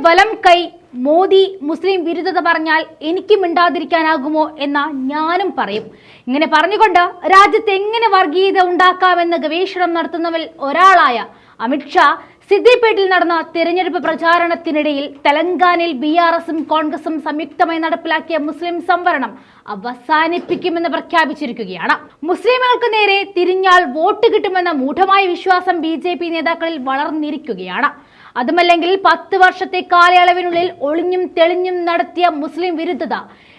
വലം കൈ മോദി മുസ്ലിം വിരുദ്ധത പറഞ്ഞാൽ എനിക്ക് മിണ്ടാതിരിക്കാനാകുമോ എന്ന ഞാനും പറയും. ഇങ്ങനെ പറഞ്ഞുകൊണ്ട് രാജ്യത്ത് എങ്ങനെ വർഗീയത ഉണ്ടാക്കാമെന്ന് ഗവേഷണം നടത്തുന്നവരിൽ ഒരാളായ അമിത്ഷാ സിദ്ദിപ്പേട്ടിൽ നടന്ന തെരഞ്ഞെടുപ്പ് പ്രചാരണത്തിനിടയിൽ തെലങ്കാനയിൽ BRSഉം കോൺഗ്രസും സംയുക്തമായി നടപ്പിലാക്കിയ മുസ്ലിം സംവരണം അവസാനിപ്പിക്കുമെന്ന് പ്രഖ്യാപിച്ചിരിക്കുകയാണ്. മുസ്ലിമുകൾക്ക് നേരെ തിരിഞ്ഞാൽ വോട്ട് കിട്ടുമെന്ന മൂഢമായ വിശ്വാസം BJP നേതാക്കളിൽ വളർന്നിരിക്കുകയാണ്. അതുമല്ലെങ്കിൽ 10 വർഷത്തെ കാലയളവിനുള്ളിൽ ഒളിഞ്ഞും തെളിഞ്ഞും നടത്തിയ മുസ്ലിം വിരുദ്ധത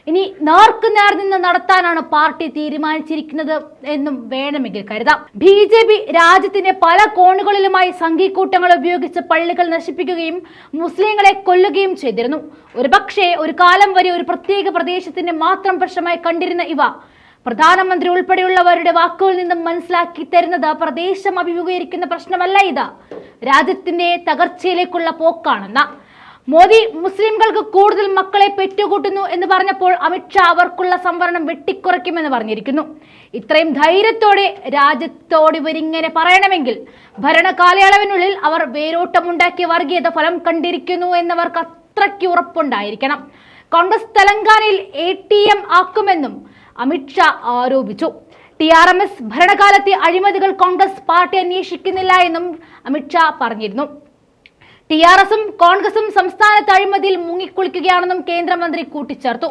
ഇനി നേർക്കുനേർ നിന്ന് നടത്താനാണ് പാർട്ടി തീരുമാനിച്ചിരിക്കുന്നത് എന്നും വേണമെങ്കിൽ കരുതാം. BJP രാജ്യത്തിന്റെ പല കോണുകളിലുമായി സംഘീകൂട്ടങ്ങൾ ഉപയോഗിച്ച് പള്ളികൾ നശിപ്പിക്കുകയും മുസ്ലിങ്ങളെ കൊല്ലുകയും ചെയ്തിരുന്നു. ഒരുപക്ഷെ ഒരു കാലം വരെ ഒരു പ്രത്യേക പ്രദേശത്തിന്റെ മാത്രം പ്രശ്നമായി കണ്ടിരുന്ന ഇവ പ്രധാനമന്ത്രി ഉൾപ്പെടെയുള്ളവരുടെ വാക്കുകളിൽ നിന്നും മനസ്സിലാക്കി തരുന്നത് പ്രദേശം അഭിമുഖീകരിക്കുന്ന പ്രശ്നമല്ല, ഇത് രാജ്യത്തിന്റെ തകർച്ചയിലേക്കുള്ള പോക്കാണെന്ന്. മോദി മുസ്ലിംകൾക്ക് കൂടുതൽ മക്കളെ പെറ്റുകൂട്ടുന്നു എന്ന് പറഞ്ഞപ്പോൾ അമിത്ഷാ അവർക്കുള്ള സംവരണം വെട്ടിക്കുറയ്ക്കുമെന്ന് പറഞ്ഞിരിക്കുന്നു. ഇത്രയും ധൈര്യത്തോടെ രാജ്യത്തോട് ഇവരിങ്ങനെ പറയണമെങ്കിൽ ഭരണകാലയളവിനുള്ളിൽ അവർ വേരോട്ടമുണ്ടാക്കിയ വർഗീയത ഫലം കണ്ടിരിക്കുന്നു എന്നവർക്ക് അത്രയ്ക്ക് ഉറപ്പുണ്ടായിരിക്കണം. കോൺഗ്രസ് തെലങ്കാനയിൽ ATM ആക്കുമെന്നും അമിത്ഷാ ആരോപിച്ചു. TRMS ഭരണകാലത്തെ അഴിമതികൾ കോൺഗ്രസ് പാർട്ടി അന്വേഷിക്കുന്നില്ല എന്നും അമിത്ഷാ പറഞ്ഞിരുന്നു. TRSഉം കോൺഗ്രസും സംസ്ഥാനത്ത് അഴിമതിയിൽ മുങ്ങിക്കുളിക്കുകയാണെന്നും കേന്ദ്രമന്ത്രി കൂട്ടിച്ചേർത്തു.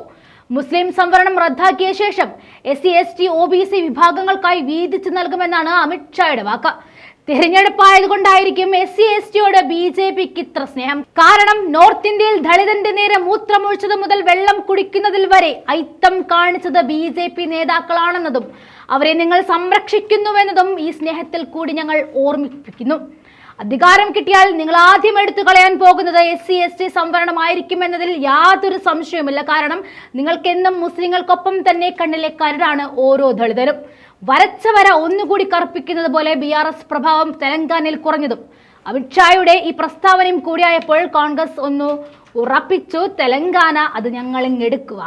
മുസ്ലിം സംവരണം റദ്ദാക്കിയ ശേഷം SC ST OBC വിഭാഗങ്ങൾക്കായി വീതിച്ചു നൽകുമെന്നാണ് അമിത്ഷായുടെ വാക്ക്. തിരഞ്ഞെടുപ്പായതുകൊണ്ടായിരിക്കും SC STയോട് BJPക്ക് ഇത്ര സ്നേഹം. കാരണം നോർത്ത് ഇന്ത്യയിൽ ദളിതന്റെ നേരെ മൂത്രമൊഴിച്ചത് മുതൽ വെള്ളം കുടിക്കുന്നതിൽ വരെ ഐത്തം കാണിച്ചത് BJP നേതാക്കളാണെന്നതും അവരെ നിങ്ങൾ സംരക്ഷിക്കുന്നുവെന്നതും ഈ സ്നേഹത്തിൽ കൂടി ഞങ്ങൾ ഓർമ്മിപ്പിക്കുന്നു. അധികാരം കിട്ടിയാൽ നിങ്ങൾ ആദ്യം എടുത്തു കളയാൻ പോകുന്നത് SC ST സംവരണമായിരിക്കുമെന്നതിൽ യാതൊരു സംശയവുമില്ല. കാരണം നിങ്ങൾക്കെന്നും മുസ്ലിങ്ങൾക്കൊപ്പം തന്നെ കണ്ണിലെ കരടാണ് ഓരോ ദളിതരും. വരച്ച വര ഒന്നുകൂടി കറുപ്പിക്കുന്നത് പോലെ BRS പ്രഭാവം തെലങ്കാനയിൽ കുറഞ്ഞതും അമിത്ഷായുടെ ഈ പ്രസ്താവനയും കൂടിയായപ്പോൾ കോൺഗ്രസ് ഒന്ന് ഉറപ്പിച്ചു, തെലങ്കാന അത് ഞങ്ങളിങ്ങെടുക്കുക.